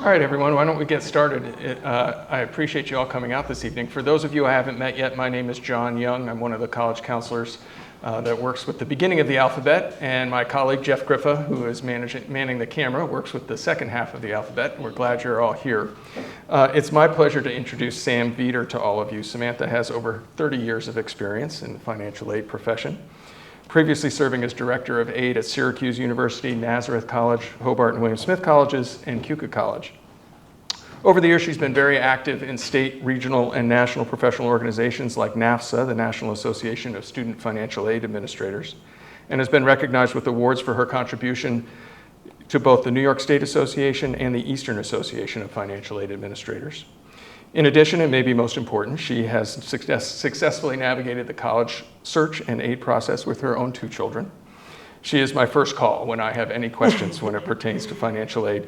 All right, everyone, why don't we get started? I appreciate you all coming out this evening. For those of you I haven't met yet, my name is John Young. I'm one of the college counselors that works with the beginning of the alphabet, and my colleague Jeff Griffa, who is manning the camera, works with the second half of the alphabet. We're glad you're all here. It's my pleasure to introduce Sam Veeder to all of you. Samantha has over 30 years of experience in the financial aid profession, previously serving as Director of Aid at Syracuse University, Nazareth College, Hobart and William Smith Colleges, and Keuka College. Over the years, she's been very active in state, regional, and national professional organizations like NAFSA, the National Association of Student Financial Aid Administrators, and has been recognized with awards for her contribution to both the New York State Association and the Eastern Association of Financial Aid Administrators. In addition, and maybe most important, she has successfully navigated the college search and aid process with her own 2 children. She is my first call when I have any questions when it pertains to financial aid.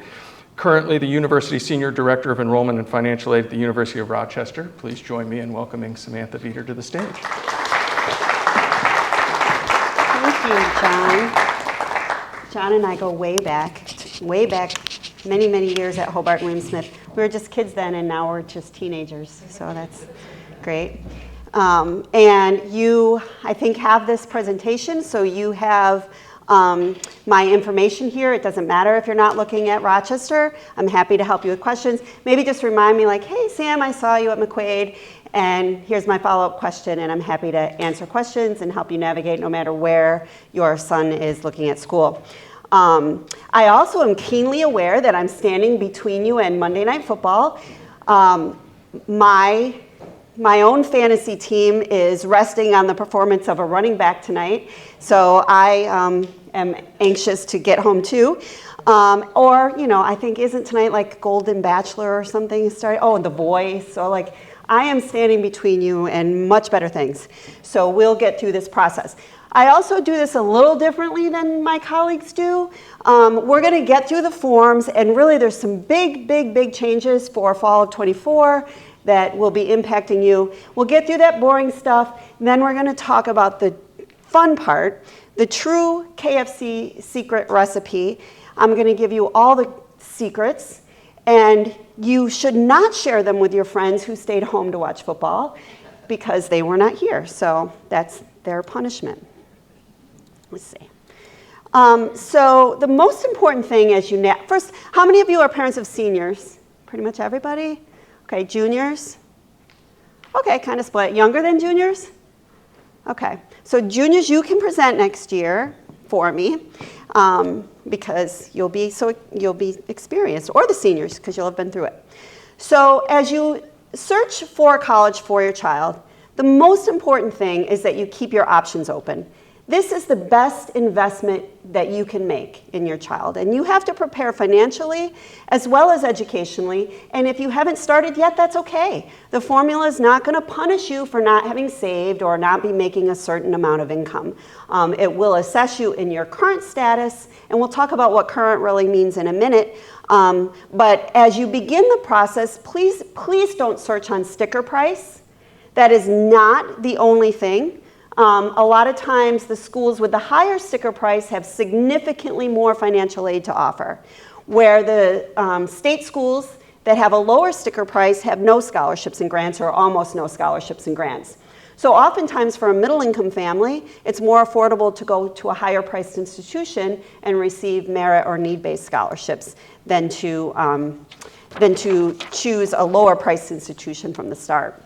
Currently, the University Senior Director of Enrollment and Financial Aid at the University of Rochester. Please join me in welcoming Samantha Veeder to the stage. Thank you, John. John and I go way back, many, many years at Hobart and William Smith. We were just kids then, and now we're just teenagers, so that's great. And you, I think, have this presentation, so you have my information here. It doesn't matter if you're not looking at Rochester. I'm happy to help you with questions. Maybe just remind me like, hey, Sam, I saw you at McQuaid, and here's my follow-up question, and I'm happy to answer questions and help you navigate no matter where your son is looking at school. I also am keenly aware that I'm standing between you and Monday Night Football. My own fantasy team is resting on the performance of a running back tonight, so I am anxious to get home too. Or, you know, I think isn't tonight like Golden Bachelor or something starting? Oh, The Voice. So like I am standing between you and much better things. So we'll get through this process. I also do this a little differently than my colleagues do. We're going to get through the forms, and really there's some big changes for fall of 24 that will be impacting you. We'll get through that boring stuff, and then we're going to talk about the fun part, the true KFC secret recipe. I'm going to give you all the secrets, and you should not share them with your friends who stayed home to watch football because they were not here. So that's their punishment. Let's see. So the most important thing as you first, how many of you are parents of seniors? Pretty much everybody? Okay, juniors? Okay, kind of split. Younger than juniors? Okay, so juniors, you can present next year for me because you'll be experienced, or the seniors because you'll have been through it. So as you search for college for your child, the most important thing is that you keep your options open. This is the best investment that you can make in your child. And you have to prepare financially as well as educationally. And if you haven't started yet, that's okay. The formula is not going to punish you for not having saved or not be making a certain amount of income. It will assess you in your current status. And we'll talk about what current really means in a minute. But as you begin the process, please don't search on sticker price. That is not the only thing. A lot of times the schools with the higher sticker price have significantly more financial aid to offer, where the state schools that have a lower sticker price have no scholarships and grants or almost no scholarships and grants. So oftentimes for a middle income family, it's more affordable to go to a higher priced institution and receive merit or need-based scholarships than to choose a lower priced institution from the start.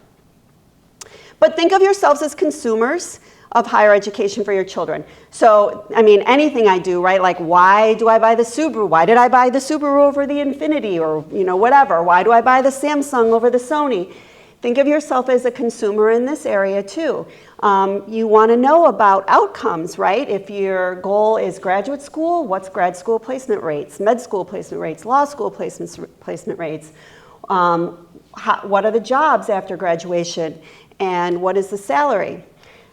But think of yourselves as consumers of higher education for your children. So, I mean, anything I do, right? Like, why do I buy the Subaru? Why did I buy the Subaru over the Infiniti or, you know, whatever? Why do I buy the Samsung over the Sony? Think of yourself as a consumer in this area too. You want to know about outcomes, right? If your goal is graduate school, what's grad school placement rates, med school placement rates, law school placement rates? What are the jobs after graduation? And what is the salary?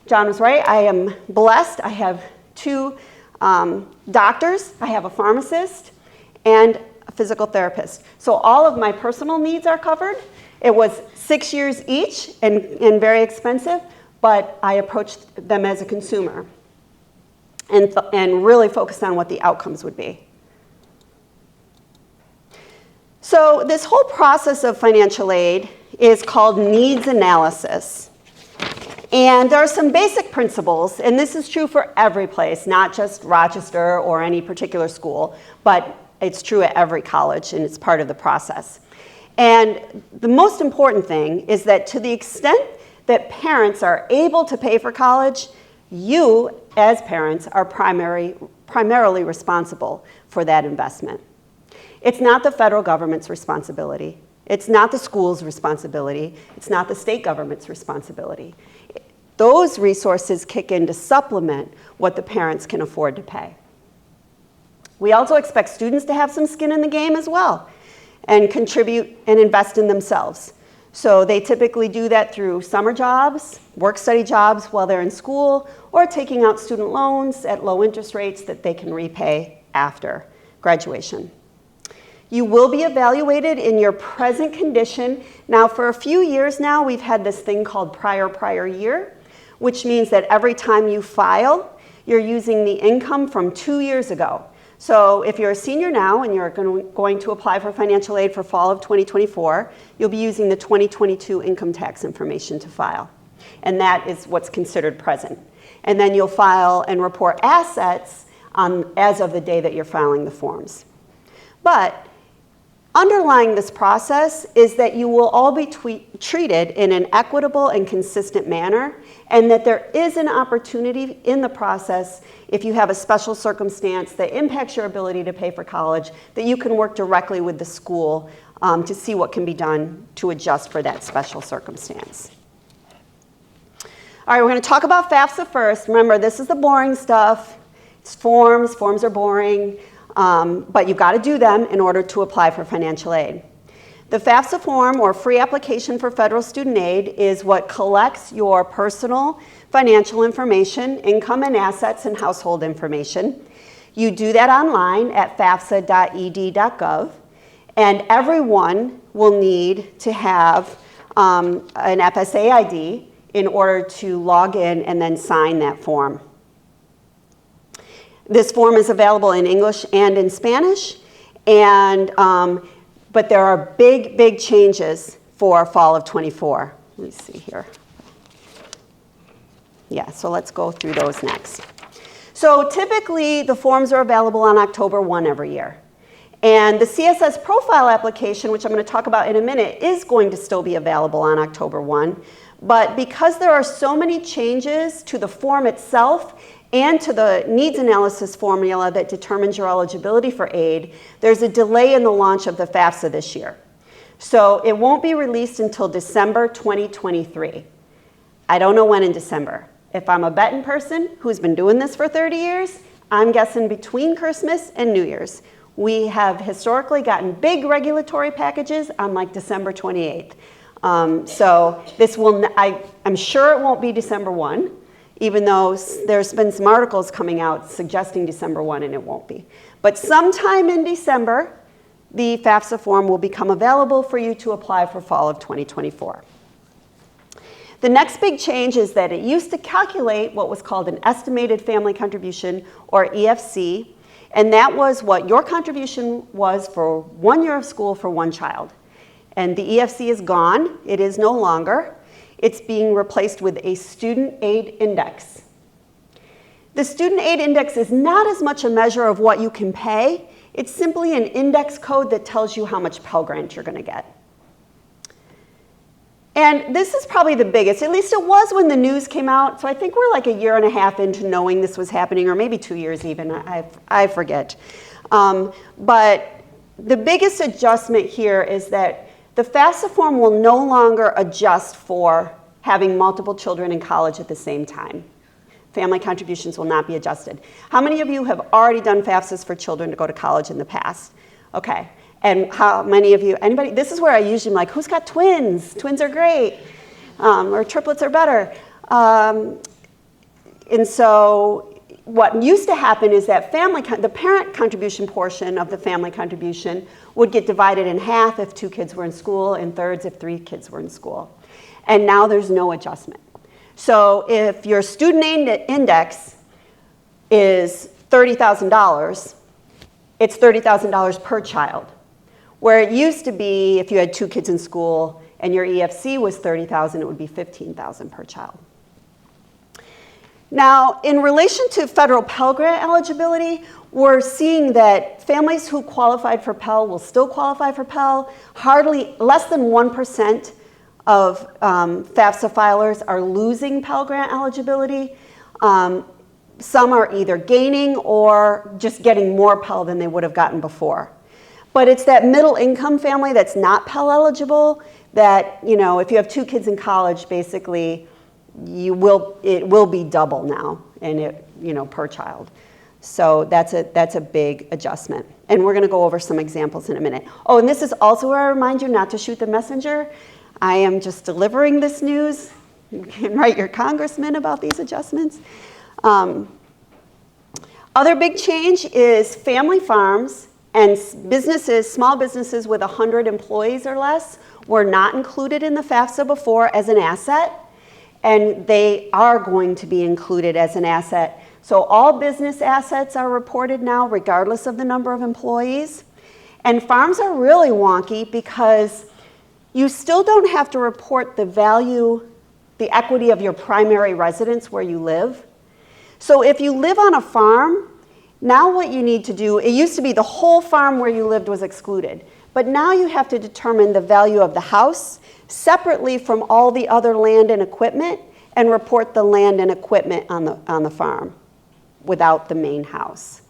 John was right. I am blessed. I have 2 doctors. I have a pharmacist and a physical therapist. So all of my personal needs are covered. It was 6 years each and very expensive, but I approached them as a consumer and really focused on what the outcomes would be. So this whole process of financial aid is called needs analysis. And there are some basic principles, and this is true for every place, not just Rochester or any particular school, but it's true at every college, and it's part of the process. And the most important thing is that to the extent that parents are able to pay for college, you, as parents, are primarily responsible for that investment. It's not the federal government's responsibility. It's not the school's responsibility. It's not the state government's responsibility. Those resources kick in to supplement what the parents can afford to pay. We also expect students to have some skin in the game as well and contribute and invest in themselves. So they typically do that through summer jobs, work-study jobs while they're in school, or taking out student loans at low interest rates that they can repay after graduation. You will be evaluated in your present condition. Now, for a few years now, we've had this thing called prior year, which means that every time you file, you're using the income from 2 years ago. So if you're a senior now and you're going to apply for financial aid for fall of 2024, you'll be using the 2022 income tax information to file. And that is what's considered present. And then you'll file and report assets as of the day that you're filing the forms. But underlying this process is that you will all be treated in an equitable and consistent manner, and that there is an opportunity in the process, if you have a special circumstance that impacts your ability to pay for college, that you can work directly with the school to see what can be done to adjust for that special circumstance. All right, we're going to talk about FAFSA first. Remember, this is the boring stuff. It's forms. Forms are boring. But you've got to do them in order to apply for financial aid. The FAFSA form, or free application for federal student aid, is what collects your personal financial information, income and assets, and household information. You do that online at fafsa.ed.gov, and everyone will need to have an FSA ID in order to log in and then sign that form. This form is available in English and in Spanish, and but there are big changes for fall of 24. Let me see here. Yeah, so let's go through those next. So typically, the forms are available on October 1 every year. And the CSS profile application, which I'm going to talk about in a minute, is going to still be available on October 1. But because there are so many changes to the form itself and to the needs analysis formula that determines your eligibility for aid, there's a delay in the launch of the FAFSA this year. So it won't be released until December 2023. I don't know when in December. If I'm a betting person who's been doing this for 30 years, I'm guessing between Christmas and New Year's. We have historically gotten big regulatory packages on like December 28th. So this will, I'm sure it won't be December 1. Even though there's been some articles coming out suggesting December 1, and it won't be. But sometime in December, the FAFSA form will become available for you to apply for fall of 2024. The next big change is that it used to calculate what was called an estimated family contribution, or EFC, and that was what your contribution was for 1 year of school for one child. And the EFC is gone. It is no longer. It's being replaced with a student aid index. The student aid index is not as much a measure of what you can pay. It's simply an index code that tells you how much Pell Grant you're going to get. And this is probably the biggest, at least it was when the news came out. So I think we're like a year and a half into knowing this was happening, or maybe 2 years even, I forget. But the biggest adjustment here is that the FAFSA form will no longer adjust for having multiple children in college at the same time. Family contributions will not be adjusted. How many of you have already done FAFSAs for children to go to college in the past? Okay, and how many of you, anybody, this is where I usually am like, who's got twins? Twins are great, or triplets are better. And so what used to happen is that the parent contribution portion of the family contribution would get divided in half if 2 kids were in school, and thirds if 3 kids were in school. And now there's no adjustment. So if your student aid index is $30,000, it's $30,000 per child. where it used to be if you had 2 kids in school and your EFC was $30,000, it would be $15,000 per child. Now, in relation to federal Pell Grant eligibility, we're seeing that families who qualified for Pell will still qualify for Pell. Less than 1% of FAFSA filers are losing Pell Grant eligibility. Some are either gaining or just getting more Pell than they would have gotten before. But it's that middle income family that's not Pell eligible that, if you have 2 kids in college, basically, it will be double now, and per child. So that's a big adjustment. And we're going to go over some examples in a minute. Oh, and this is also where I remind you not to shoot the messenger. I am just delivering this news. You can write your congressman about these adjustments. Other big change is family farms and small businesses with 100 employees or less were not included in the FAFSA before as an asset, and they are going to be included as an asset. So all business assets are reported now regardless of the number of employees. And farms are really wonky because you still don't have to report the value, the equity of your primary residence where you live. So if you live on a farm, now what you need to do, it used to be the whole farm where you lived was excluded, but now you have to determine the value of the house separately from all the other land and equipment and report the land and equipment on the farm without the main house.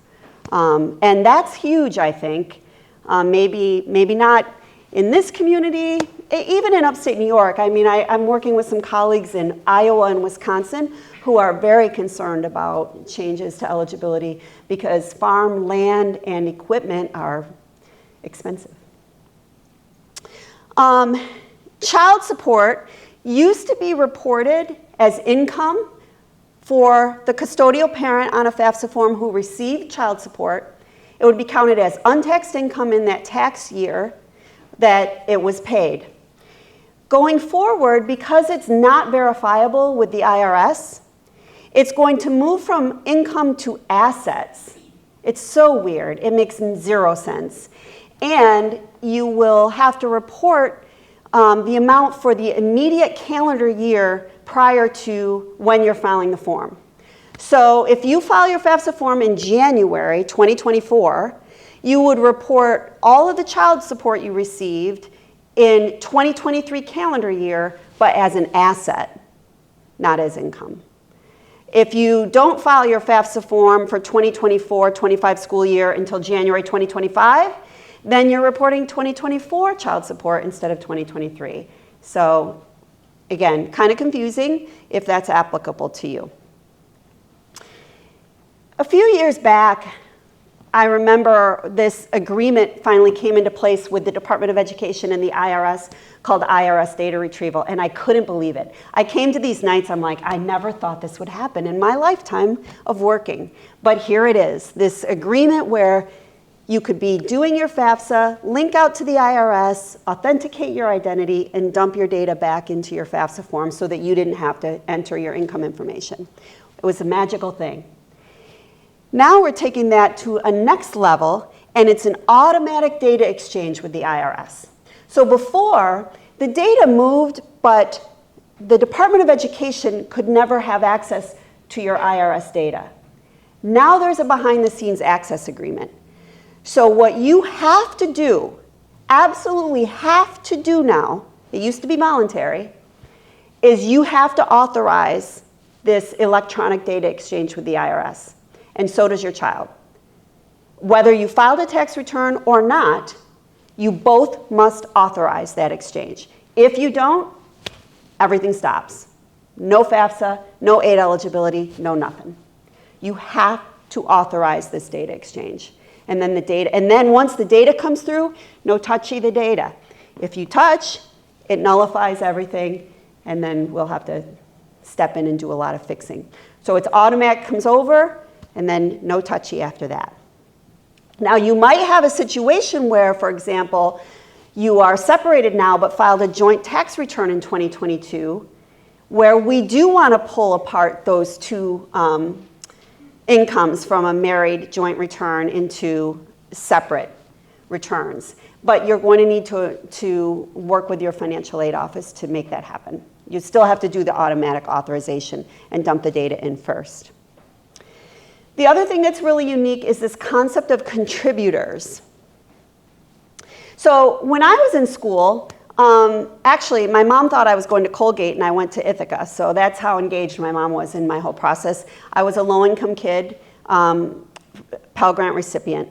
And that's huge, I think. Maybe not in this community, even in upstate New York. I mean, I'm working with some colleagues in Iowa and Wisconsin who are very concerned about changes to eligibility because farm land and equipment are expensive. Child support used to be reported as income for the custodial parent on a FAFSA form who received child support. It would be counted as untaxed income in that tax year that it was paid. Going forward, because it's not verifiable with the IRS, it's going to move from income to assets. It's so weird. It makes 0 sense. And you will have to report the amount for the immediate calendar year prior to when you're filing the form. So if you file your FAFSA form in January 2024, you would report all of the child support you received in 2023 calendar year, but as an asset, not as income. If you don't file your FAFSA form for 2024-25 school year until January 2025, then you're reporting 2024 child support instead of 2023. So again, kind of confusing if that's applicable to you. A few years back, I remember this agreement finally came into place with the Department of Education and the IRS called IRS Data Retrieval, and I couldn't believe it. I came to these nights, I'm like, I never thought this would happen in my lifetime of working. But here it is, this agreement where you could be doing your FAFSA, link out to the IRS, authenticate your identity, and dump your data back into your FAFSA form so that you didn't have to enter your income information. It was a magical thing. Now we're taking that to a next level, and it's an automatic data exchange with the IRS. So before, the data moved, but the Department of Education could never have access to your IRS data. Now there's a behind-the-scenes access agreement. So what you have to do, absolutely have to do now, it used to be voluntary, is you have to authorize this electronic data exchange with the IRS. And so does your child. Whether you filed a tax return or not, you both must authorize that exchange. If you don't, everything stops. No FAFSA, no aid eligibility, no nothing. You have to authorize this data exchange. And then once the data comes through, no touchy the data. If you touch, it nullifies everything, and then we'll have to step in and do a lot of fixing. So it's automatic, comes over, and then no touchy after that. Now you might have a situation where, for example, you are separated now but filed a joint tax return in 2022, where we do want to pull apart those two incomes from a married joint return into separate. returns. But you're going to need to work with your financial aid office to make that happen. You still have to do the automatic authorization and dump the data in first. The other thing that's really unique is this concept of contributors. So when I was in school, actually, my mom thought I was going to Colgate and I went to Ithaca. So that's how engaged my mom was in my whole process. I was a low-income kid, Pell Grant recipient,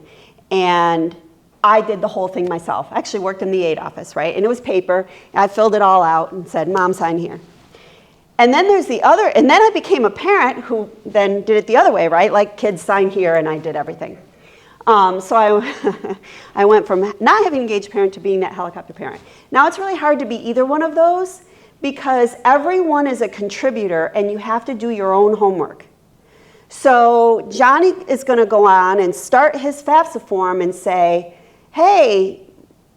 and I did the whole thing myself. I actually worked in the aid office, right? And it was paper. I filled it all out and said, Mom, sign here. And then there's the other, and then I became a parent who then did it the other way, right? Like kids sign here and I did everything. So I went from not having an engaged parent to being that helicopter parent. Now it's really hard to be either one of those because everyone is a contributor and you have to do your own homework. So Johnny is going to go on and start his FAFSA form and say, hey,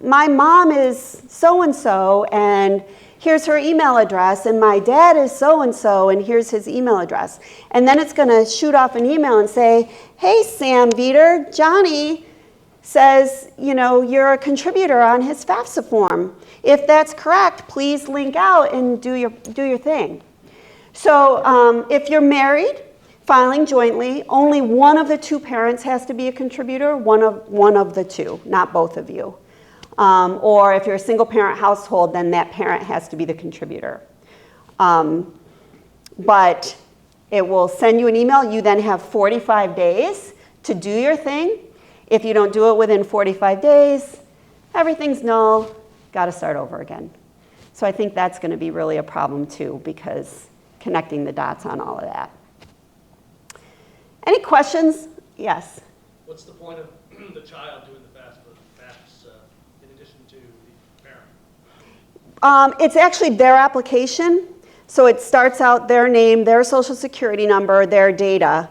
my mom is so-and-so and here's her email address, and my dad is so-and-so and here's his email address. And then it's going to shoot off an email and say, hey, Sam Veter, Johnny says, you know, you're a contributor on his FAFSA form. If that's correct, please link out and do your thing. So if you're married, filing jointly, only one of the two parents has to be a contributor, one of the two, not both of you. Or if you're a single parent household, then that parent has to be the contributor. But it will send you an email. You then have 45 days to do your thing. If you don't do it within 45 days, everything's null, got to start over again. So I think that's going to be really a problem too, because connecting the dots on all of that. Any questions? Yes. What's the point of the child doing the FAFSA in addition to the parent? It's actually their application. So it starts out their name, their social security number, their data,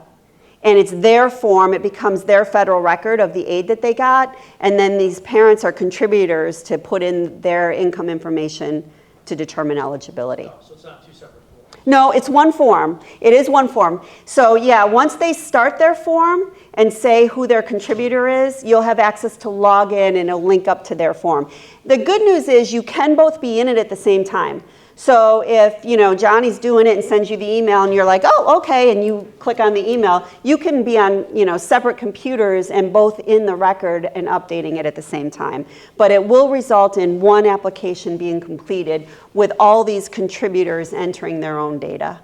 and it's their form. It becomes their federal record of the aid that they got, and then these parents are contributors to put in their income information to determine eligibility. Oh, so it's not two separate forms? No, it's one form. It is one form. So yeah, once they start their form and say who their contributor is, you'll have access to log in and it'll link up to their form. The good news is you can both be in it at the same time. So if, you know, Johnny's doing it and sends you the email and you're like, oh, okay, and you click on the email, you can be on, you know, separate computers and both in the record and updating it at the same time. But it will result in one application being completed with all these contributors entering their own data.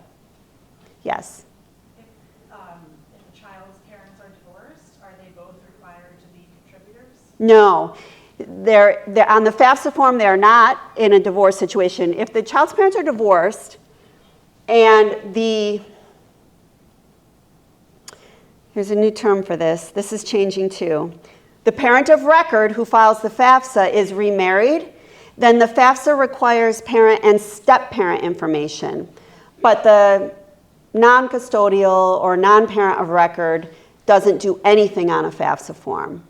Yes? If the child's parents are divorced, are they both required to be contributors? No. They're on the FAFSA form, they're not in a divorce situation. If the child's parents are divorced and here's a new term for this. This is changing too. The parent of record who files the FAFSA is remarried, then the FAFSA requires parent and step-parent information. But the non-custodial or non-parent of record doesn't do anything on a FAFSA form.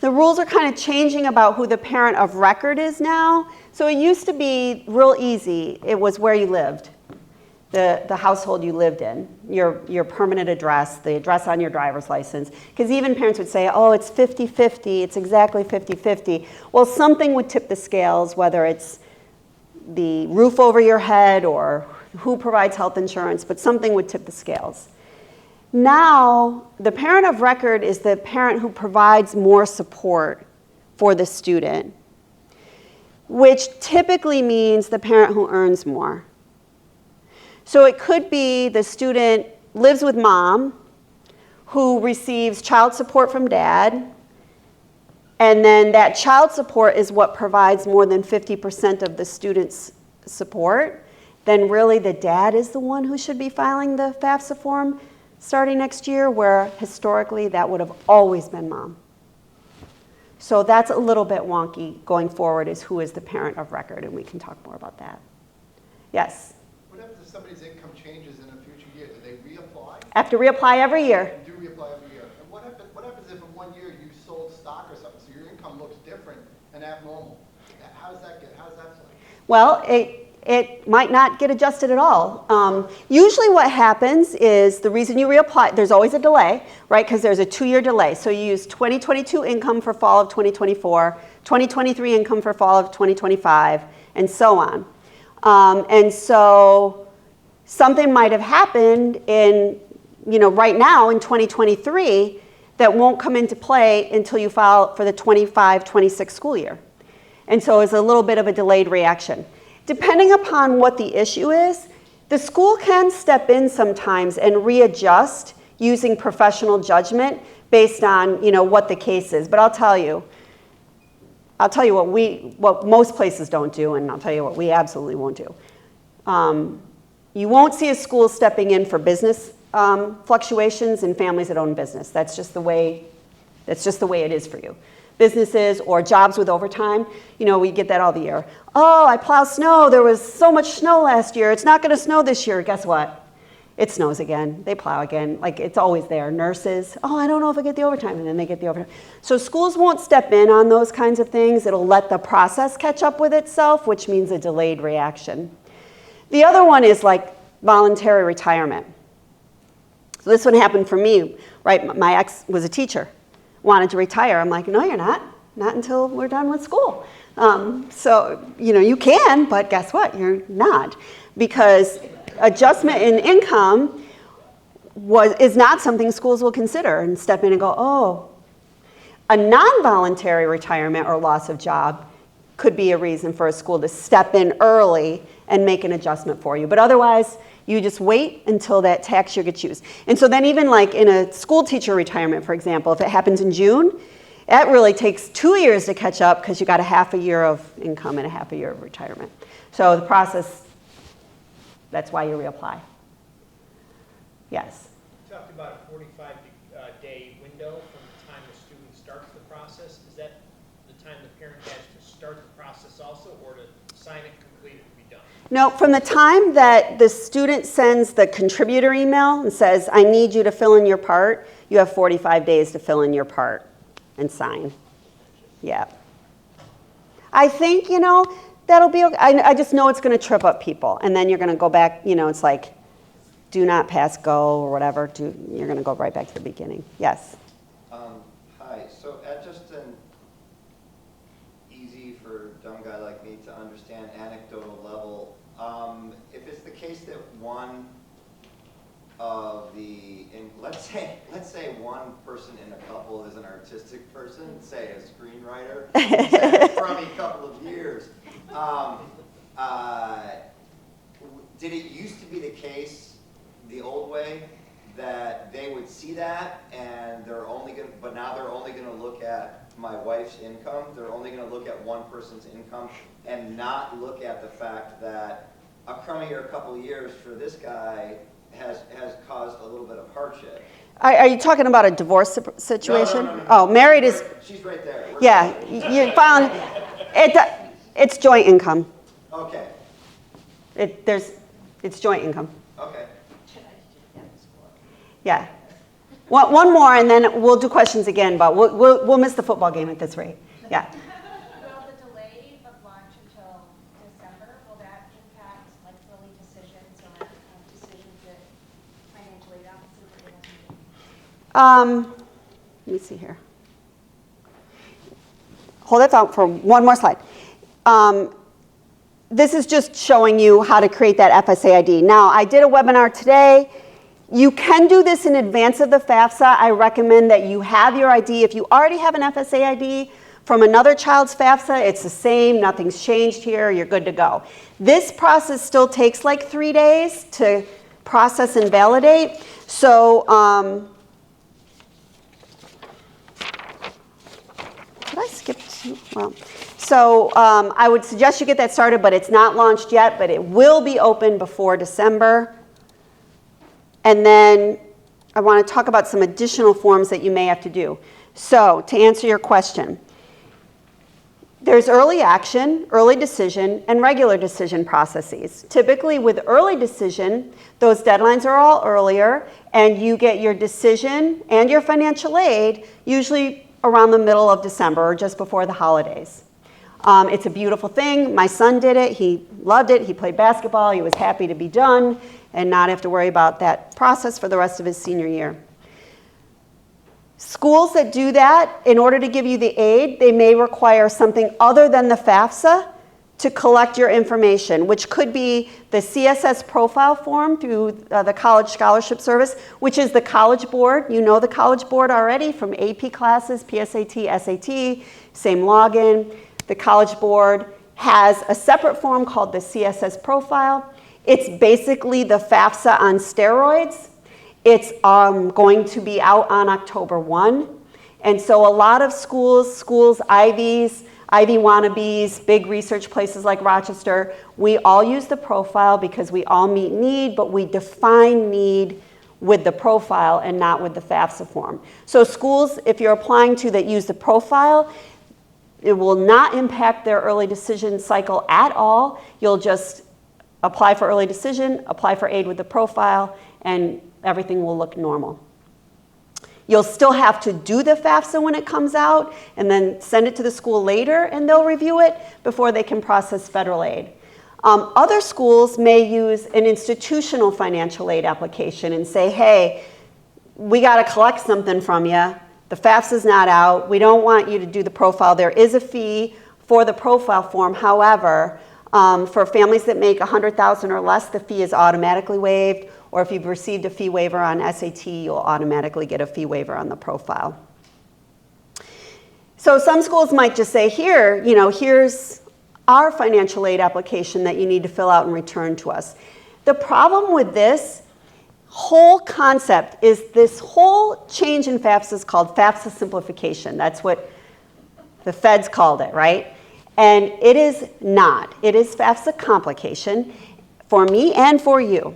The rules are kind of changing about who the parent of record is now. So it used to be real easy. It was where you lived, the household you lived in, your permanent address, the address on your driver's license. Because even parents would say, oh, it's 50-50, it's exactly 50-50. Well, something would tip the scales, whether it's the roof over your head or who provides health insurance, but something would tip the scales. Now, the parent of record is the parent who provides more support for the student, which typically means the parent who earns more. So it could be the student lives with mom, who receives child support from dad, and then that child support is what provides more than 50% of the student's support. Then really the dad is the one who should be filing the FAFSA form starting next year, where historically that would have always been mom. So that's a little bit wonky going forward, is who is the parent of record, and we can talk more about that. Yes? What happens if somebody's income changes in a future year? Do they reapply? Have to reapply every year. Do reapply every year. And what happens if in 1 year you sold stock or something, so your income looks different and abnormal? How does that play? Well, it might not get adjusted at all. Usually what happens is the reason you reapply, there's always a delay, right? Because there's a 2-year delay. So you use 2022 income for fall of 2024, 2023 income for fall of 2025, and so on. And so something might have happened in, right now in 2023 that won't come into play until you file for the 25-26 school year. And so it's a little bit of a delayed reaction. Depending upon what the issue is, the school can step in sometimes and readjust using professional judgment based on, what the case is. But I'll tell you what most places don't do, and I'll tell you what we absolutely won't do. You won't see a school stepping in for business fluctuations in families that own business. That's just the way it is for you. Businesses or jobs with overtime, we get that all the year. Oh, I plow snow. There was so much snow last year. It's not going to snow this year. Guess what? It snows again. They plow again. Like, it's always there. Nurses, oh, I don't know if I get the overtime, and then they get the overtime. So schools won't step in on those kinds of things. It'll let the process catch up with itself, which means a delayed reaction. The other one is like voluntary retirement. So this one happened for me, right? My ex was a teacher, wanted to retire. I'm like, no, you're not until we're done with school. So, you can, but guess what? You're not. Because adjustment in income is not something schools will consider and step in and go, oh. A non-voluntary retirement or loss of job could be a reason for a school to step in early and make an adjustment for you. But otherwise, you just wait until that tax year gets used. And so then even like in a school teacher retirement, for example, if it happens in June, that really takes 2 years to catch up because you got a half a year of income and a half a year of retirement. So the process, that's why you reapply. Yes? You talked about a 45-day window from the time the student starts the process. Is that the time the parent has to start the process also, or to sign it, complete it, and be done? No, from the time that the student sends the contributor email and says, I need you to fill in your part, you have 45 days to fill in your part and sign. Yeah. I think, that'll be okay. I just know it's going to trip up people. And then you're going to go back, it's like, do not pass go or whatever. You're going to go right back to the beginning. Yes? Hi, so at just an easy for a dumb guy like me to understand anecdotal level, if it's the case that one of let's say one person in a couple is an artistic person, say a screenwriter, say a crummy couple of years. Did it used to be the case, the old way, that they would see that and but now they're only gonna look at my wife's income, they're only gonna look at one person's income and not look at the fact that a crummier couple of years for this guy has caused a little bit of hardship? Are you talking about a divorce situation? No. Oh, married is... She's right there. Yeah, you found... It's joint income. Okay. It's joint income. Okay. Yeah. One more, and then we'll do questions again, but we'll miss the football game at this rate. Yeah. Will the delay of launch until December, will that impact like early decisions or decisions that financial aid offices are going to make? Let me see here. Hold that thought for one more slide. This is just showing you how to create that FSA ID. Now, I did a webinar today. You can do this in advance of the FAFSA. I recommend that you have your ID. If you already have an FSA ID from another child's FAFSA, it's the same, nothing's changed here, you're good to go. This process still takes like 3 days to process and validate. So, did I skip to, well, so I would suggest you get that started, but it's not launched yet, but it will be open before December. And then I want to talk about some additional forms that you may have to do. So to answer your question, there's early action, early decision, and regular decision processes. Typically with early decision, those deadlines are all earlier, and you get your decision and your financial aid usually around the middle of December or just before the holidays. It's a beautiful thing. My son did it. He loved it. He played basketball. He was happy to be done and not have to worry about that process for the rest of his senior year. Schools that do that, in order to give you the aid, they may require something other than the FAFSA to collect your information, which could be the CSS profile form through the College Scholarship Service, which is the College Board. You know the College Board already from AP classes, PSAT, SAT, same login. The College Board has a separate form called the CSS profile. It's basically the FAFSA on steroids. It's going to be out on October 1. And so a lot of schools, Ivies, Ivy wannabes, big research places like Rochester, we all use the profile because we all meet need, but we define need with the profile and not with the FAFSA form. So schools, if you're applying to that use the profile, it will not impact their early decision cycle at all. You'll just apply for early decision, apply for aid with the profile, and everything will look normal. You'll still have to do the FAFSA when it comes out and then send it to the school later and they'll review it before they can process federal aid. Other schools may use an institutional financial aid application and say, hey, we got to collect something from you. The FAFSA's not out. We don't want you to do the profile. There is a fee for the profile form. However, for families that make $100,000 or less, the fee is automatically waived. Or if you've received a fee waiver on SAT, you'll automatically get a fee waiver on the profile. So some schools might just say, here, here's our financial aid application that you need to fill out and return to us. The problem with this whole concept is this whole change in FAFSA is called FAFSA simplification. That's what the feds called it, right? And it is not. It is FAFSA complication for me and for you.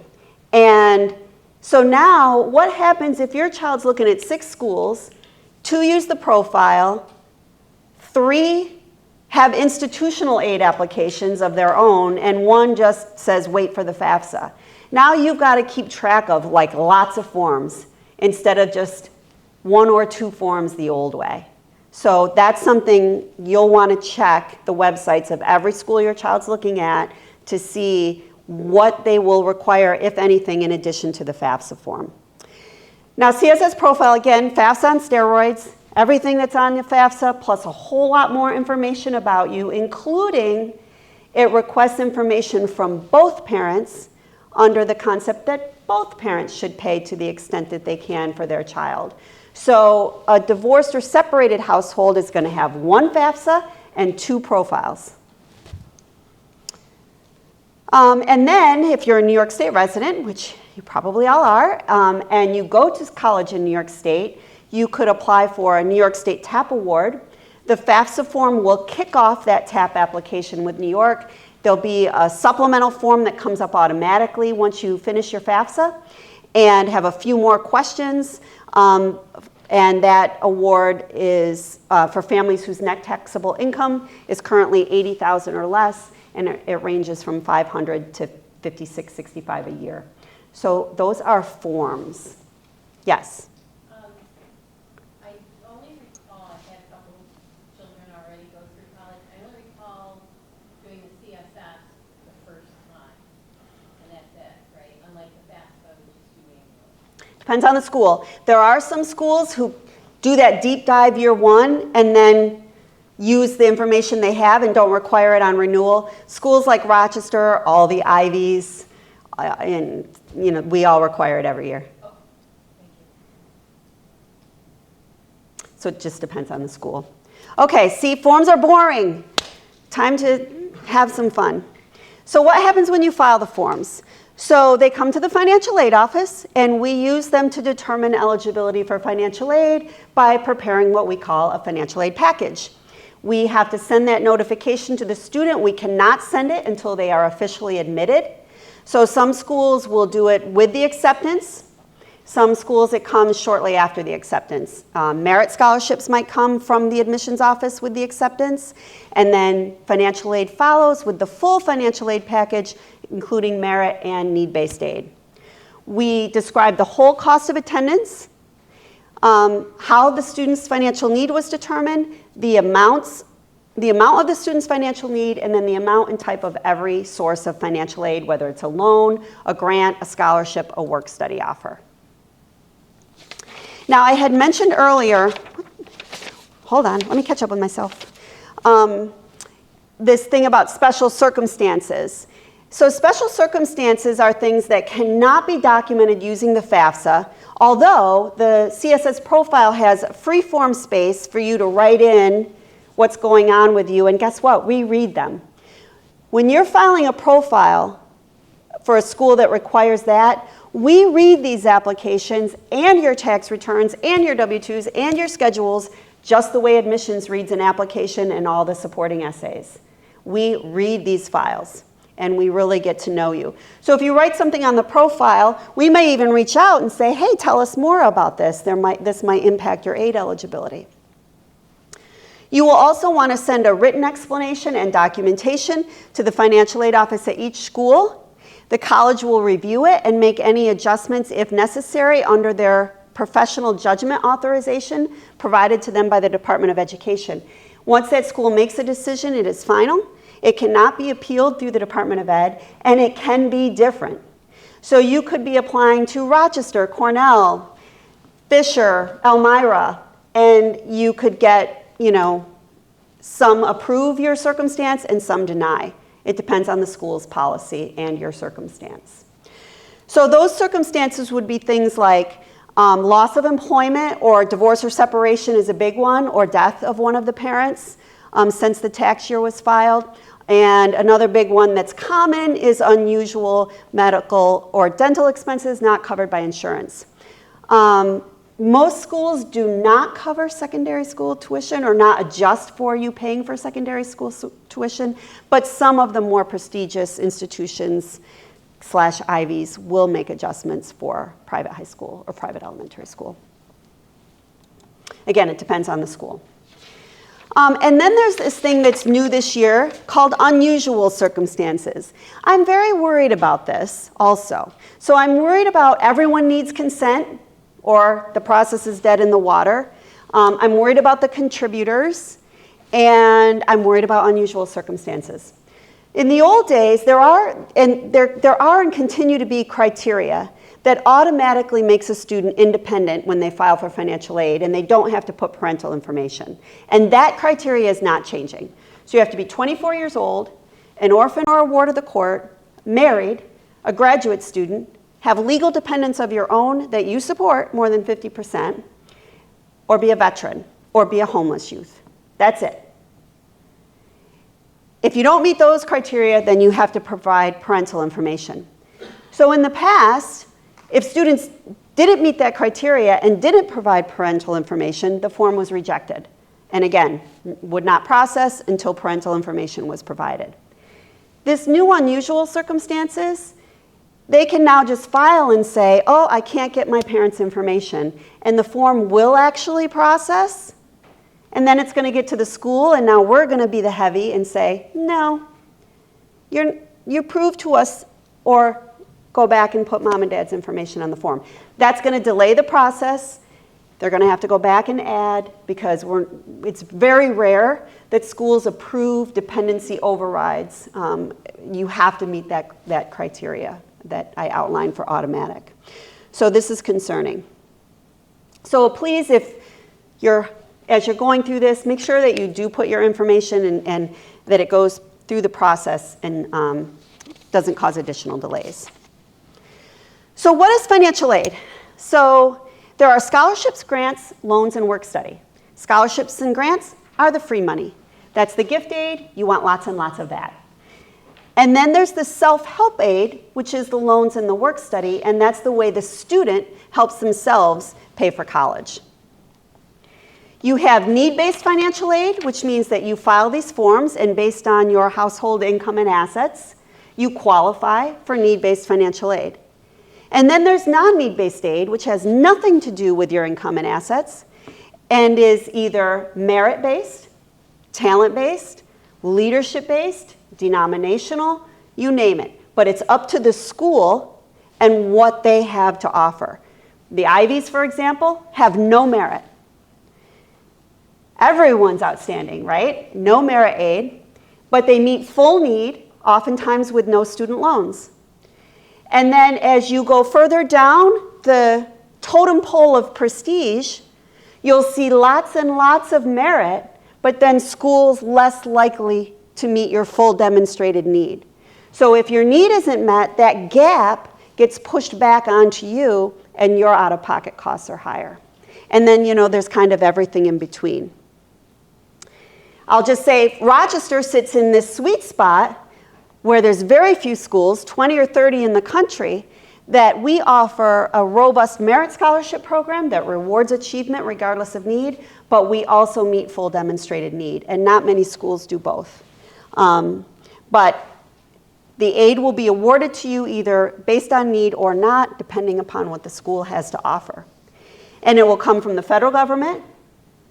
And so now what happens if your child's looking at 6 schools, 2 use the profile, 3 have institutional aid applications of their own, and 1 just says wait for the FAFSA. Now you've got to keep track of like lots of forms instead of just 1 or 2 forms the old way. So that's something you'll want to check the websites of every school your child's looking at to see what they will require, if anything, in addition to the FAFSA form. Now, CSS profile, again, FAFSA on steroids, everything that's on the FAFSA, plus a whole lot more information about you, including it requests information from both parents under the concept that both parents should pay to the extent that they can for their child. So a divorced or separated household is going to have 1 FAFSA and 2 profiles. And then if you're a New York State resident, which you probably all are, and you go to college in New York State, you could apply for a New York State TAP award. The FAFSA form will kick off that TAP application with New York. There'll be a supplemental form that comes up automatically once you finish your FAFSA and have a few more questions. And that award is for families whose net taxable income is currently $80,000 or less. And it ranges from $500 to $56.65 a year. So those are forms. Yes? I only recall, I've had a couple children already go through college. I only recall doing the CSS the first time. And that's it, right? Unlike the FAFSA, which is due annually. Depends on the school. There are some schools who do that deep dive year 1 and then use the information they have and don't require it on renewal. Schools like Rochester, all the Ivies, and we all require it every year. Oh, thank you. So it just depends on the school. Okay, see, forms are boring. Time to have some fun. So what happens when you file the forms? So they come to the financial aid office, and we use them to determine eligibility for financial aid by preparing what we call a financial aid package. We have to send that notification to the student. We cannot send it until they are officially admitted. So some schools will do it with the acceptance. Some schools it comes shortly after the acceptance. Merit scholarships might come from the admissions office with the acceptance. And then financial aid follows with the full financial aid package, including merit and need-based aid. We describe the whole cost of attendance, how the student's financial need was determined, the amounts the amount of the student's financial need, and then the amount and type of every source of financial aid, whether it's a loan, a grant, a scholarship, a work-study offer. Now, I had mentioned earlier, hold on, let me catch up with myself, this thing about special circumstances. So special circumstances are things that cannot be documented using the FAFSA, although the CSS profile has free-form space for you to write in what's going on with you, and guess what? We read them. When you're filing a profile for a school that requires that, we read these applications and your tax returns and your W-2s and your schedules just the way admissions reads an application and all the supporting essays. We read these files and we really get to know you. So if you write something on the profile, we may even reach out and say, hey, tell us more about this. This might impact your aid eligibility. You will also want to send a written explanation and documentation to the financial aid office at each school. The college will review it and make any adjustments if necessary under their professional judgment authorization provided to them by the Department of Education. Once that school makes a decision, it is final. It cannot be appealed through the Department of Ed, and it can be different. So you could be applying to Rochester, Cornell, Fisher, Elmira, and you could get, some approve your circumstance and some deny. It depends on the school's policy and your circumstance. So those circumstances would be things like loss of employment, or divorce or separation is a big one, or death of one of the parents since the tax year was filed. And another big one that's common is unusual medical or dental expenses not covered by insurance. Most schools do not cover secondary school tuition or not adjust for you paying for secondary school tuition, but some of the more prestigious institutions / Ivies will make adjustments for private high school or private elementary school. Again, it depends on the school. And then there's this thing that's new this year called unusual circumstances. I'm very worried about this also. So I'm worried about everyone needs consent or the process is dead in the water. I'm worried about the contributors, and I'm worried about unusual circumstances. In the old days, there are and continue to be criteria that automatically makes a student independent when they file for financial aid, and they don't have to put parental information. And that criteria is not changing. So you have to be 24 years old, an orphan or a ward of the court, married, a graduate student, have legal dependents of your own that you support more than 50%, or be a veteran, or be a homeless youth. That's it. If you don't meet those criteria, then you have to provide parental information. So in the past, if students didn't meet that criteria and didn't provide parental information, the form was rejected. And again, would not process until parental information was provided. This new unusual circumstances, they can now just file and say, oh, I can't get my parents' information. And the form will actually process. And then it's going to get to the school, and now we're going to be the heavy and say, no, you prove to us, or go back and put mom and dad's information on the form. That's going to delay the process. They're going to have to go back and add, because it's very rare that schools approve dependency overrides. You have to meet that criteria that I outlined for automatic. So this is concerning. So please, as you're going through this, make sure that you do put your information and that it goes through the process and doesn't cause additional delays. So what is financial aid? So there are scholarships, grants, loans, and work study. Scholarships and grants are the free money. That's the gift aid. You want lots and lots of that. And then there's the self-help aid, which is the loans and the work study, and that's the way the student helps themselves pay for college. You have need-based financial aid, which means that you file these forms, and based on your household income and assets, you qualify for need-based financial aid. And then there's non-need-based aid, which has nothing to do with your income and assets, and is either merit-based, talent-based, leadership-based, denominational, you name it. But it's up to the school and what they have to offer. The Ivies, for example, have no merit. Everyone's outstanding, right? No merit aid, but they meet full need, oftentimes with no student loans. And then as you go further down the totem pole of prestige, you'll see lots and lots of merit, but then schools less likely to meet your full demonstrated need. So if your need isn't met, that gap gets pushed back onto you and your out-of-pocket costs are higher. And then, there's kind of everything in between. I'll just say Rochester sits in this sweet spot where there's very few schools, 20 or 30 in the country, that we offer a robust merit scholarship program that rewards achievement regardless of need, but we also meet full demonstrated need, and not many schools do both. But the aid will be awarded to you either based on need or not, depending upon what the school has to offer. And it will come from the federal government,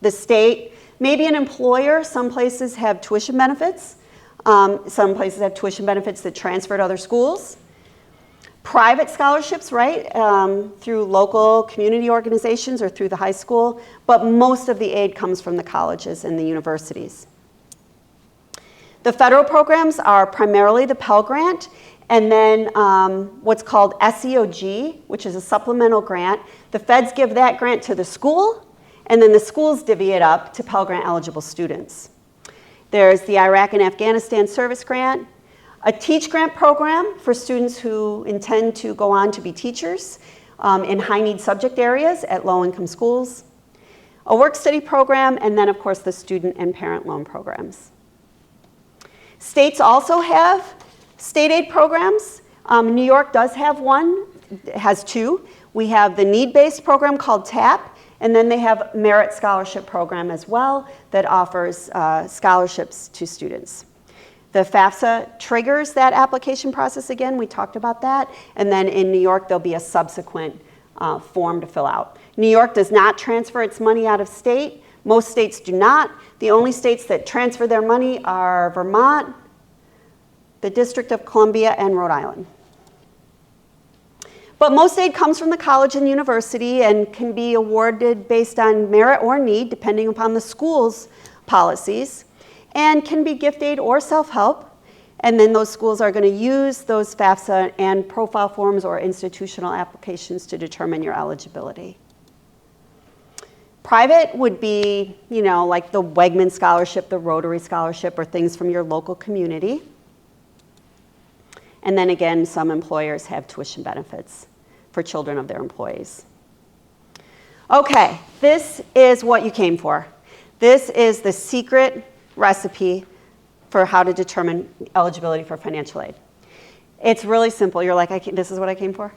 the state, maybe an employer. Some places have tuition benefits. Some places have tuition benefits that transfer to other schools. Private scholarships, right, through local community organizations or through the high school, but most of the aid comes from the colleges and the universities. The federal programs are primarily the Pell Grant, and then what's called SEOG, which is a supplemental grant. The feds give that grant to the school, and then the schools divvy it up to Pell Grant eligible students. There's the Iraq and Afghanistan Service Grant, a Teach Grant program for students who intend to go on to be teachers in high-need subject areas at low-income schools, a work-study program, and then, of course, the student and parent loan programs. States also have state aid programs. New York does have one. It has two. We have the need-based program called TAP, and then they have a merit scholarship program as well that offers scholarships to students. The FAFSA triggers that application process again. We talked about that. And then in New York, there'll be a subsequent form to fill out. New York does not transfer its money out of state. Most states do not. The only states that transfer their money are Vermont, the District of Columbia, and Rhode Island. But most aid comes from the college and university and can be awarded based on merit or need, depending upon the school's policies, and can be gift aid or self-help. And then those schools are going to use those FAFSA and profile forms or institutional applications to determine your eligibility. Private would be, like the Wegman Scholarship, the Rotary Scholarship, or things from your local community. And then again, some employers have tuition benefits for children of their employees. Okay, this is what you came for. This is the secret recipe for how to determine eligibility for financial aid. It's really simple. You're like, this is what I came for?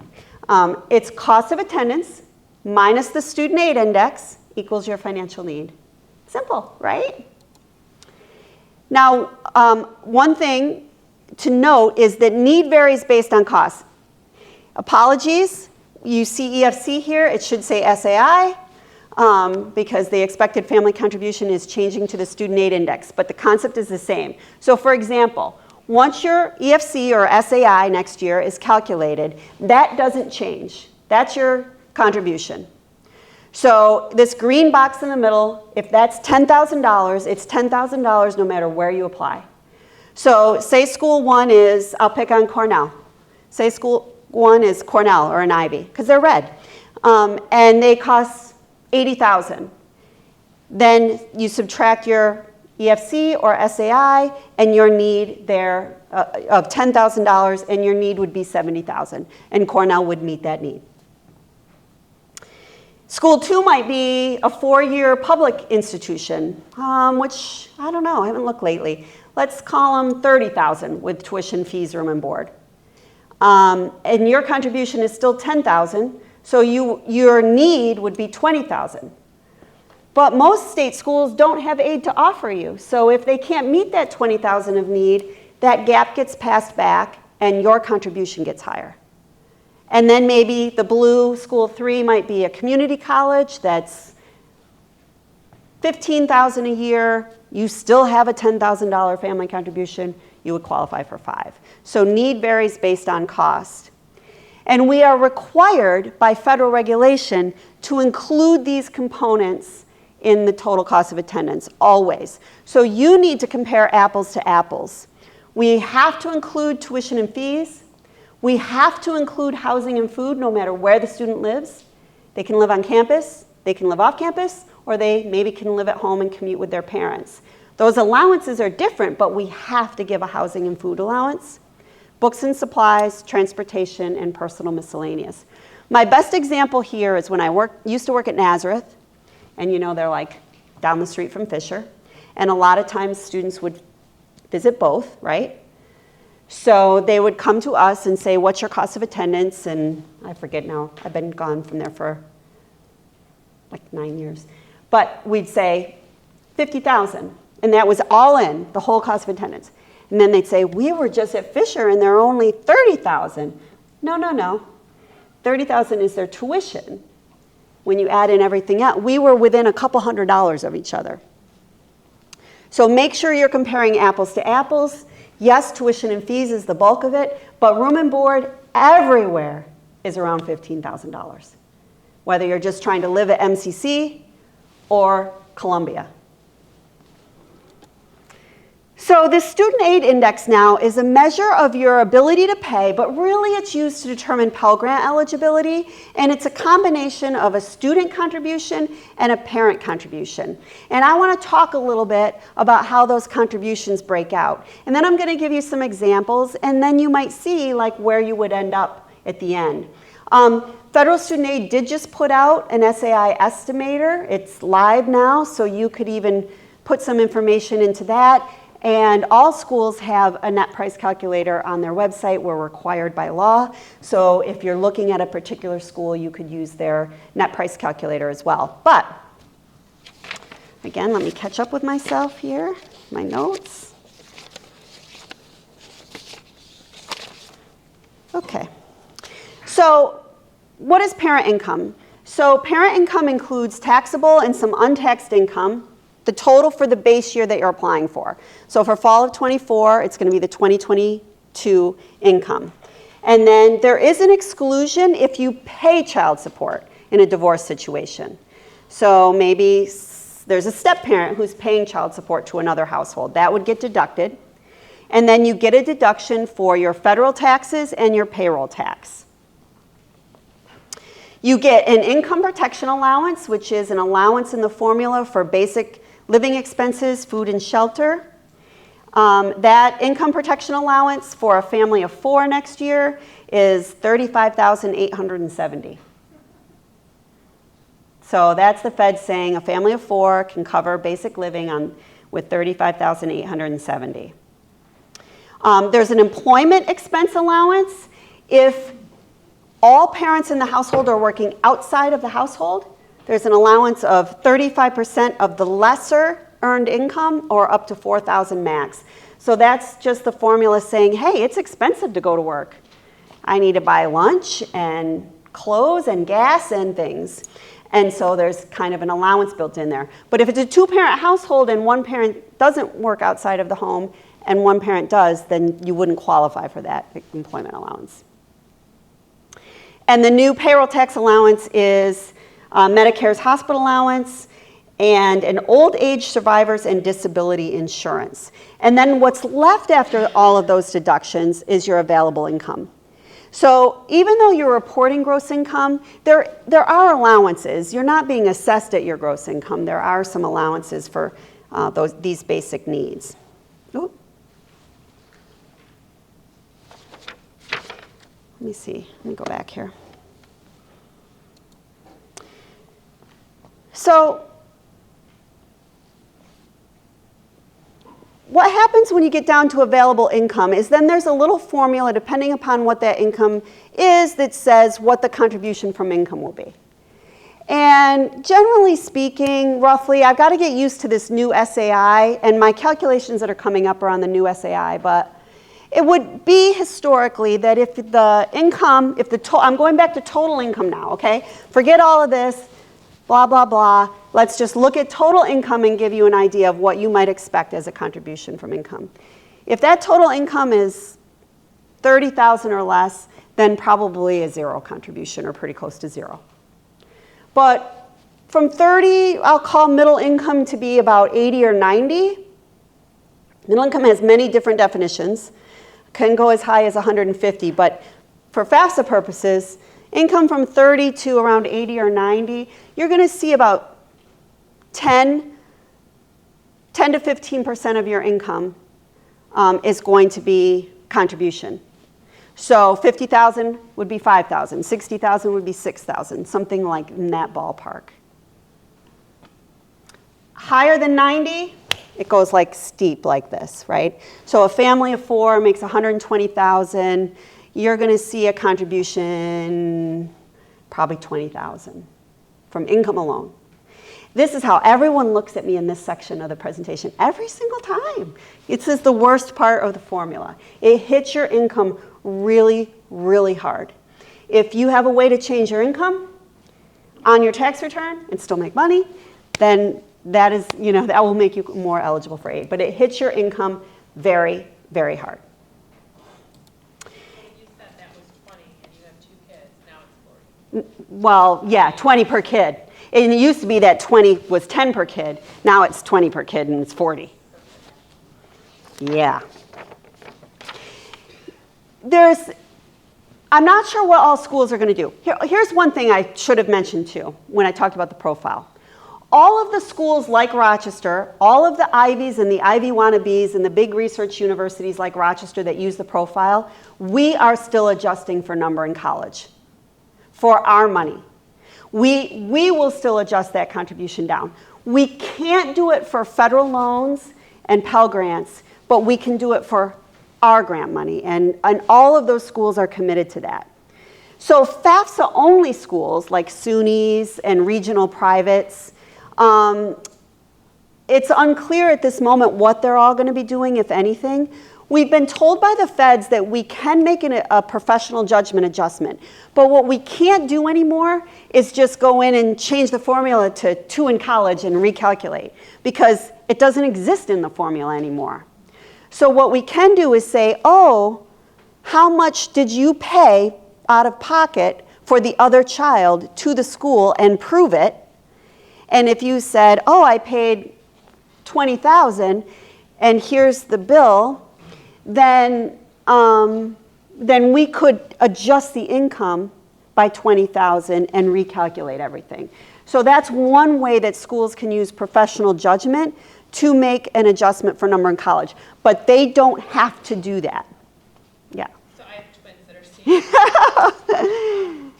It's cost of attendance minus the student aid index equals your financial need. Simple, right? Now, one thing to note is that need varies based on cost. Apologies, you see EFC here, it should say SAI because the expected family contribution is changing to the student aid index, but the concept is the same. So for example, once your EFC or SAI next year is calculated, that doesn't change. That's your contribution. So this green box in the middle, if that's $10,000, it's $10,000 no matter where you apply. So say school one is, I'll pick on Cornell. Say school one is Cornell or an Ivy, because they're red. And they cost $80,000. Then you subtract your EFC or SAI and your need there of $10,000, and your need would be $70,000. And Cornell would meet that need. School two might be a 4-year public institution, which I don't know, I haven't looked lately. Let's call them $30,000 with tuition, fees, room, and board. And your contribution is still $10,000, so your need would be $20,000. But most state schools don't have aid to offer you. So if they can't meet that $20,000 of need, that gap gets passed back and your contribution gets higher. And then maybe the blue school 3 might be a community college that's $15,000 a year. You still have a $10,000 family contribution. You would qualify for 5. So need varies based on cost. And we are required by federal regulation to include these components in the total cost of attendance, always. So you need to compare apples to apples. We have to include tuition and fees. We have to include housing and food no matter where the student lives. They can live on campus, they can live off campus, or they maybe can live at home and commute with their parents. Those allowances are different, but we have to give a housing and food allowance. Books and supplies, transportation, and personal miscellaneous. My best example here is when I used to work at Nazareth, and you know they're like down the street from Fisher, and a lot of times students would visit both, right? So they would come to us and say, what's your cost of attendance? And I forget now, I've been gone from there for like 9 years. But we'd say $50,000, and that was all in, the whole cost of attendance. And then they'd say, we were just at Fisher and they're only $30,000. No. $30,000 is their tuition. When you add in everything else, we were within a couple $100 of each other. So make sure you're comparing apples to apples. Yes, tuition and fees is the bulk of it, but room and board everywhere is around $15,000, whether you're just trying to live at MCC or Columbia. So the Student Aid Index now is a measure of your ability to pay, but really it's used to determine Pell Grant eligibility, and it's a combination of a student contribution and a parent contribution. And I want to talk a little bit about how those contributions break out. And then I'm going to give you some examples, and then you might see like where you would end up at the end. Federal Student Aid did just put out an SAI estimator. It's live now, so you could even put some information into that. And all schools have a net price calculator on their website. We're required by law. So if you're looking at a particular school, you could use their net price calculator as well. But again, let me catch up with myself here, my notes. Okay. So what is parent income? So parent income includes taxable and some untaxed income, the total for the base year that you're applying for. So for fall of 24, it's going to be the 2022 income. And then there is an exclusion if you pay child support in a divorce situation. So maybe there's a step-parent who's paying child support to another household. That would get deducted. And then you get a deduction for your federal taxes and your payroll tax. You get an income protection allowance, which is an allowance in the formula for basic living expenses, food and shelter. That income protection allowance for a family of 4 next year is $35,870. So that's the Fed saying a family of 4 can cover basic living with $35,870. There's an employment expense allowance if all parents in the household are working outside of the household. There's an allowance of 35% of the lesser earned income or up to $4,000 max. So that's just the formula saying, hey, it's expensive to go to work. I need to buy lunch and clothes and gas and things. And so there's kind of an allowance built in there. But if it's a 2-parent household and one parent doesn't work outside of the home and one parent does, then you wouldn't qualify for that employment allowance. And the new payroll tax allowance is Medicare's hospital allowance, and an old age survivors and disability insurance. And then what's left after all of those deductions is your available income. So even though you're reporting gross income, there are allowances. You're not being assessed at your gross income. There are some allowances for these basic needs. Ooh. Let me see. Let me go back here. So what happens when you get down to available income is then there's a little formula depending upon what that income is that says what the contribution from income will be. And generally speaking, roughly, I've got to get used to this new SAI, and my calculations that are coming up are on the new SAI, but it would be historically that if the income, I'm going back to total income now, okay? Forget all of this. Blah, blah, blah. Let's just look at total income and give you an idea of what you might expect as a contribution from income. If that total income is $30,000 or less, then probably a 0 contribution or pretty close to 0. But from 30, I'll call middle income to be about 80 or 90. Middle income has many different definitions, can go as high as 150, but for FAFSA purposes, income from 30 to around 80 or 90, you're going to see about 10 to 15% of your income is going to be contribution. So 50,000 would be 5,000, 60,000 would be 6,000, something like in that ballpark. Higher than 90, it goes like steep like this, right? So a family of 4 makes 120,000. You're going to see a contribution probably 20,000 from income alone. This is how everyone looks at me in this section of the presentation every single time. This is the worst part of the formula. It hits your income really, really hard. If you have a way to change your income on your tax return and still make money, then that is, that will make you more eligible for aid. But it hits your income very, very hard. You said that was 20 and you have 2 kids, now it's 40. Well, yeah, 20 per kid. And it used to be that 20 was 10 per kid. Now it's 20 per kid and it's 40. Yeah. I'm not sure what all schools are going to do. Here's one thing I should have mentioned too when I talked about the profile. All of the schools like Rochester, all of the Ivies and the Ivy wannabes and the big research universities like Rochester that use the profile, we are still adjusting for number in college for our money. We will still adjust that contribution down. We can't do it for federal loans and Pell Grants, but we can do it for our grant money, and all of those schools are committed to that. So FAFSA only schools like SUNYs and regional privates, it's unclear at this moment what they're all going to be doing, if anything. We've been told by the feds that we can make a professional judgment adjustment, but what we can't do anymore is just go in and change the formula to 2 in college and recalculate, because it doesn't exist in the formula anymore. So what we can do is say, oh, how much did you pay out of pocket for the other child to the school, and prove it. And if you said, oh, I paid $20,000 and here's the bill, then we could adjust the income by $20,000 and recalculate everything. So that's one way that schools can use professional judgment to make an adjustment for number in college. But they don't have to do that. Yeah. So I have twins that are seniors.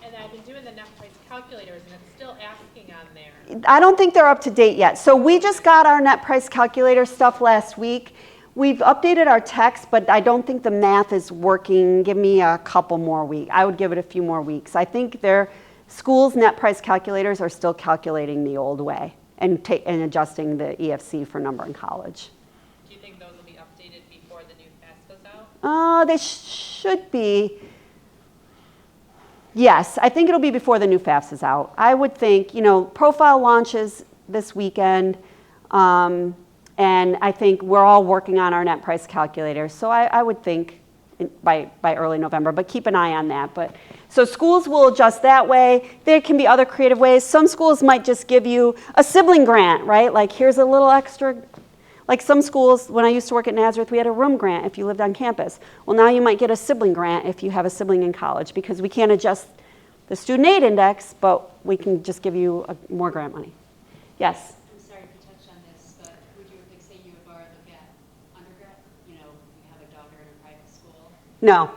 And I've been doing the net price calculators, and it's still asking on there. I don't think they're up to date yet. So we just got our net price calculator stuff last week. We've updated our text, but I don't think the math is working. Give me a couple more weeks. I would give it a few more weeks. I think their schools' net price calculators are still calculating the old way and adjusting the EFC for number in college. Do you think those will be updated before the new FAFSA's out? They should be. Yes, I think it'll be before the new FAFSA's out. I would think, profile launches this weekend, and I think we're all working on our net price calculator. So I would think by early November, but keep an eye on that. So schools will adjust that way. There can be other creative ways. Some schools might just give you a sibling grant, right? Like here's a little extra. Like some schools, when I used to work at Nazareth, we had a room grant if you lived on campus. Well, now you might get a sibling grant if you have a sibling in college, because we can't adjust the student aid index, but we can just give you more grant money. Yes? I'm sorry to touch on this, but would you say you would look at undergrad? You have a daughter in a private school? No.